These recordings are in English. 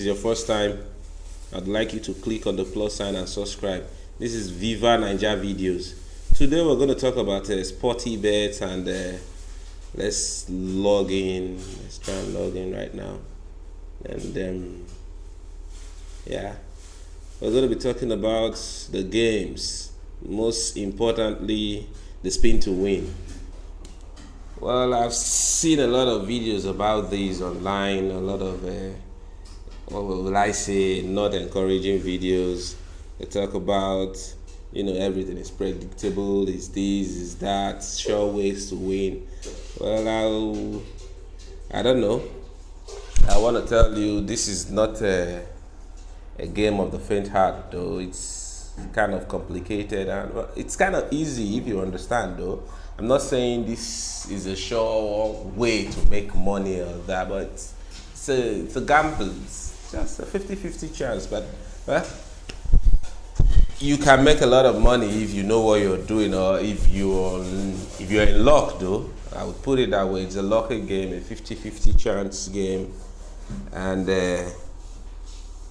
This is your first time, I'd like you to click on the plus sign and subscribe. This is Viva Naija Videos. Today we're going to talk about Sportybet and let's log in. Let's try and log in right now. And yeah, we're going to be talking about the games. Most importantly, the spin to win. Well, I've seen a lot of videos about these online, a lot of what will I say, not encouraging videos. They talk about, everything is predictable, is this, is that, sure ways to win. Well, I don't know. I want to tell you this is not a game of the faint heart, though. It's kind of complicated and it's kind of easy if you understand, though. I'm not saying this is a sure way to make money or that, but it's a gamble. It's just a 50-50 chance, but you can make a lot of money if you know what you're doing, or if you're in luck, though. I would put it that way. It's a lucky game, a 50-50 chance game. And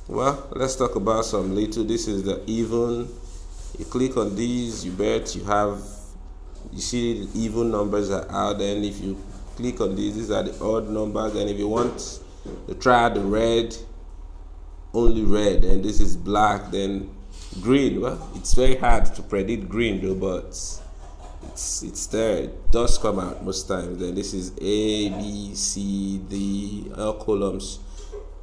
let's talk about some little. This is the even. You click on these, you bet, you see the even numbers are out. Then if you click on these are the odd numbers. And if you want to try the red, only red, and this is black, then green. Well, it's very hard to predict green, though, but it's there. It does come out most times. Then this is A, B, C, D, all columns.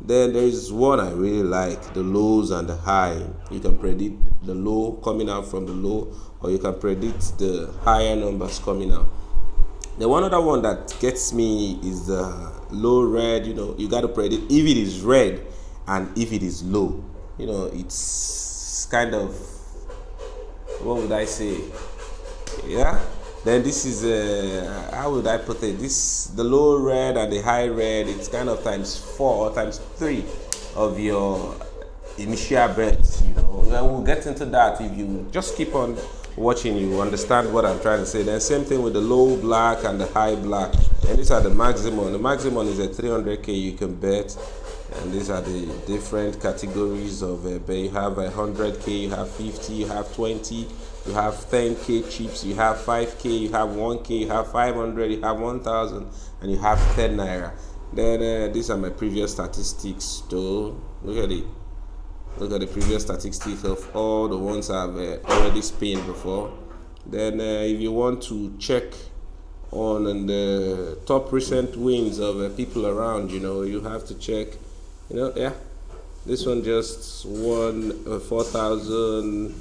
Then there is one I really like, the lows and the high. You can predict the low coming out from the low, or you can predict the higher numbers coming out. The one other one that gets me is the low red. You got to predict if it is red and if it is low. It's kind of, what would I say? Yeah. Then this is how would I put it? The low red and the high red. It's kind of times 4 or times 3 of your initial bet. We'll get into that. If you just keep on watching, you understand what I'm trying to say. Then same thing with the low black and the high black. And these are the maximum. The maximum is at 300k you can bet. And these are the different categories of bet. You have 100k, you have 50, you have 20, you have 10k chips, you have 5k, you have 1k, you have 500, you have 1000, and you have 10 naira. Then these are my previous statistics, though. Look at it. Look at the previous statistics of all the ones I've already spinned before. Then if you want to check on the top recent wins of people around, you have to check. This one just won 4,000.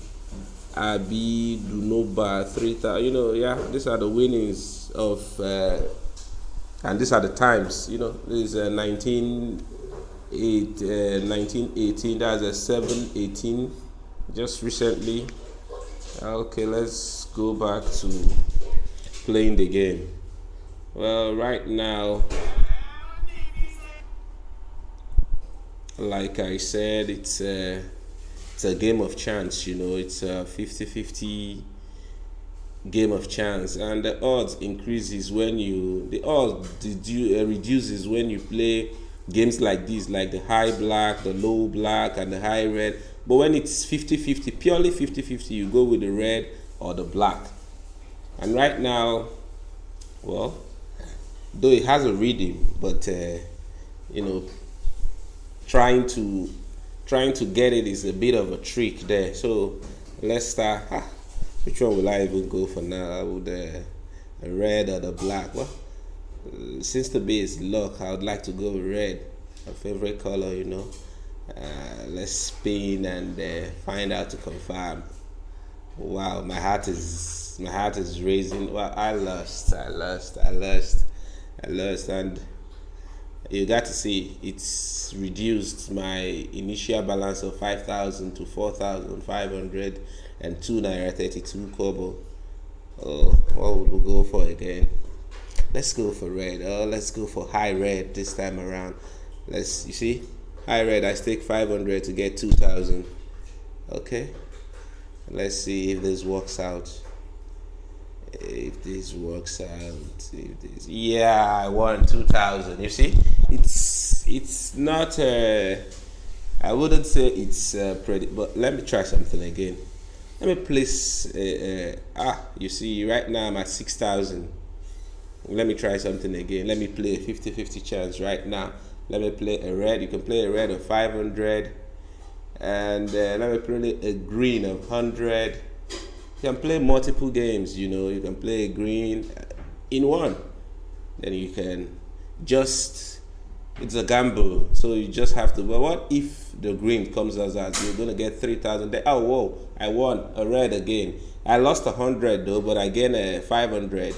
Abi Dunoba 3,000. These are the winnings of and these are the times. This is 1918. That's a 718 just recently. Okay, let's go back to playing the game. Well, right now, like I said, it's a game of chance. It's a 50-50 game of chance, and the odds increases when reduces when you play games like this, like the high black, the low black, and the high red. But when it's 50-50, purely 50-50, you go with the red or the black. And right now, well, though it has a reading, but trying to get it is a bit of a trick there. So let's start. Which one will I even go for now? I would the red or the black. Well, since the base luck, I would like to go with red, my favorite color. Let's spin and find out to confirm. Wow, my heart is raising. Well, I lost, and you got to see it's reduced my initial balance of 5,000 to 4,500 and 2 naira 32 kobo. What would we go for again? Let's go for red. Let's go for high red this time around. You see, high red. I stake 500 to get 2,000. Okay, let's see if this works out. If this works out, I won 2,000. You see, it's not I wouldn't say it's pretty, but let me try something again. Let me place. You see, right now I'm at 6,000. Let me try something again. Let me play a 50-50 chance right now. Let me play a red. You can play a red of 500, and let me play a green of 100. You can play multiple games. You can play a green in one. Then you can just. It's a gamble, so you just have to. But what if the green comes as that? You're gonna get 3,000. Oh whoa! I won a red again. I lost 100 though, but I gained 500.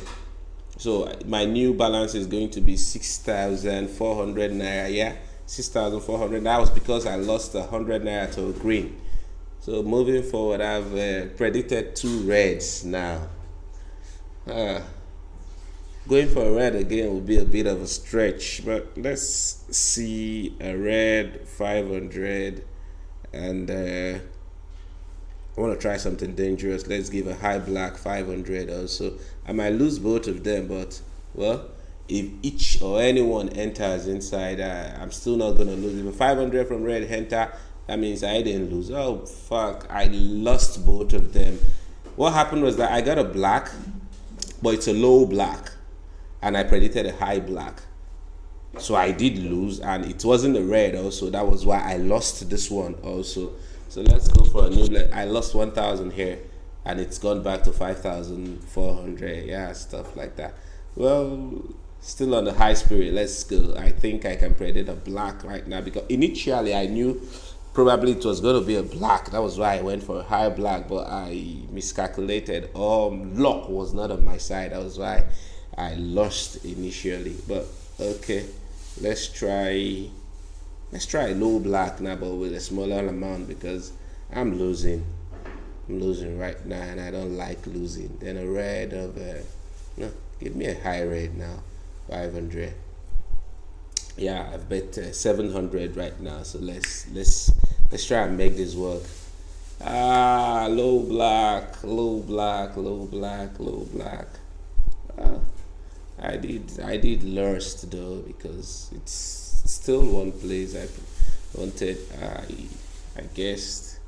So my new balance is going to be 6,400 naira. Yeah, 6,400. That was because I lost 100 naira to a green. So moving forward, I've predicted 2 reds now. Going for a red again will be a bit of a stretch, but let's see a red 500, and I want to try something dangerous. Let's give a high black 500 also. I might lose both of them, but well, if each or anyone enters inside, I'm still not gonna lose. If a 500 from red enter, that means I didn't lose. Oh fuck, I lost both of them. What happened was that I got a black, but it's a low black, and I predicted a high black, so I did lose, and it wasn't a red also. That was why I lost this one also. So let's go for a new. I lost 1,000 here, and it's gone back to 5,400. Yeah, stuff like that. Well, still on the high spirit. Let's go. I think I can predict a black right now, because initially I knew probably it was going to be a black. That was why I went for a high black, but I miscalculated. Luck was not on my side. That was why I lost initially. But okay, let's try low black now, but with a smaller amount, because I'm losing right now, and I don't like losing. Then a red of no, give me a high red now, 500. Yeah, I've bet 700 right now, so let's try and make this work. Low black. I did lust though, because it's still one place I wanted. I guessed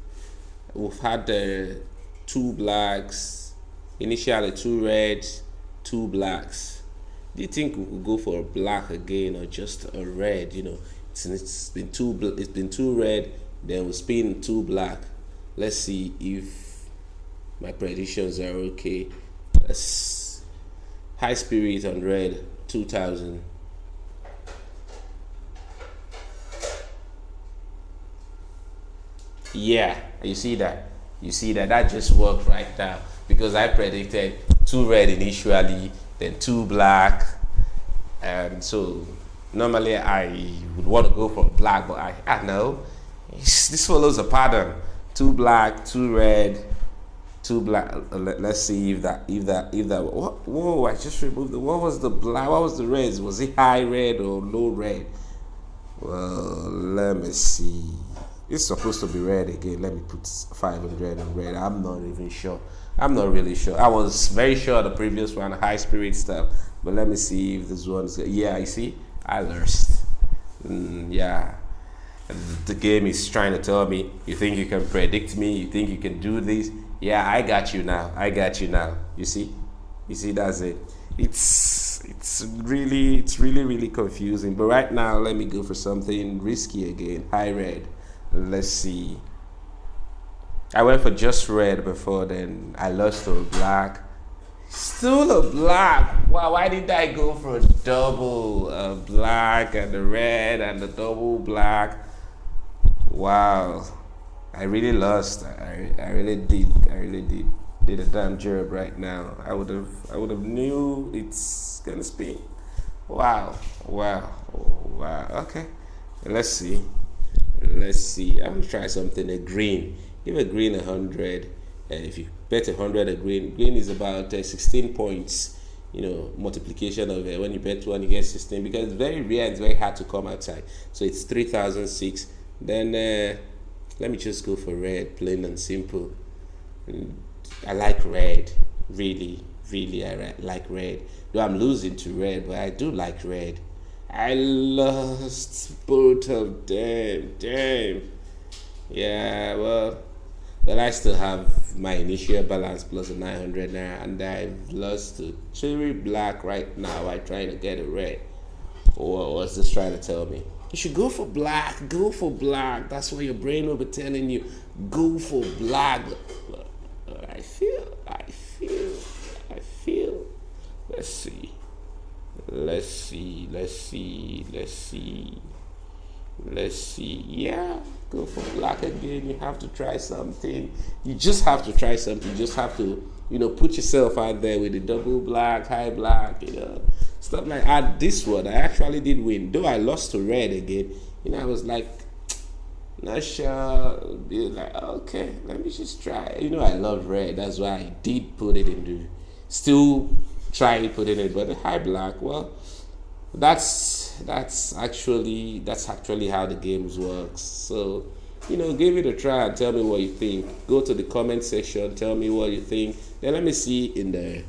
we've had 2 blacks, initially 2 reds, 2 blacks. Do you think we could go for a black again, or just a red? It's been 2 red, then we'll spin 2 black. Let's see if my predictions are okay. Let's high spirit on red, 2,000. Yeah, you see that? That just worked right now, because I predicted 2 red initially, then 2 black, and so normally I would want to go for black, but I know this follows a pattern: 2 black, 2 red, 2 black. Let's see if that. Whoa! I just removed the. What was the black? What was the red? Was it high red or low red? Well, let me see. It's supposed to be red again. Let me put 500 on red. I'm not even sure. I'm not really sure. I was very sure the previous one, high spirit stuff. But let me see if this one's. Yeah, I see. I lost. Yeah. The game is trying to tell me, you think you can predict me? You think you can do this? Yeah, I got you now. You see? That's it. It's really confusing. But right now, let me go for something risky again. High red. Let's see. I went for just red before, then I lost to a black. Still a black. Wow, why did I go for a double black and a red and a double black? Wow, I really lost. I really did a damn job right now. I would have knew it's gonna spin. Wow. Okay, let's see. I'm gonna try something. A green. Give a green 100, and if you bet 100 a green is about 16 points. Multiplication of when you bet 1, you get 16, because it's very rare. It's very hard to come outside. So it's 3,006. Then let me just go for red, plain and simple. I like red, really. I like red. Though I'm losing to red, but I do like red. I lost both of them. Damn. Yeah, well, I still have my initial balance plus a 900 naira, and I've lost to cherry black right now. I trying to get a red. Or what's this trying to tell me? You should go for black. Go for black. That's what your brain will be telling you. Go for black. I feel. Let's see. Let's see. Yeah, go for black again. You have to try something. You just have to try something. You just have to, put yourself out there with the double black, high black, stuff like that. This one, I actually did win. Though I lost to red again. I was like, not sure. Like, okay, let me just try. I love red. That's why I did put it into. Still try putting it, but the high black, well, that's actually how the games works. So give it a try and tell me what you think. Go to the comment section, tell me what you think. Then let me see in the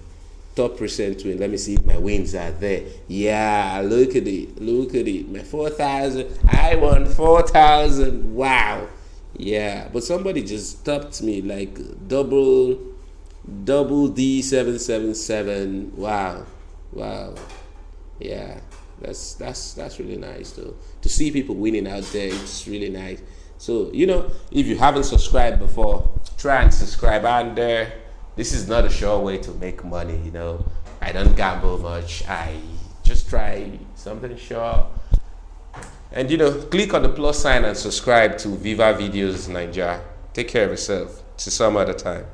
top percent win. Let me see if my wins are there. Yeah, look at it. My 4,000. I won 4,000. Wow. Yeah, but somebody just stopped me like double D777. Wow. Yeah, that's really nice though. To see people winning out there, it's really nice. So if you haven't subscribed before, try and subscribe. And this is not a sure way to make money. I don't gamble much. I just try something sure. And click on the plus sign and subscribe to Viva Videos Nigeria. Take care of yourself. See some other time.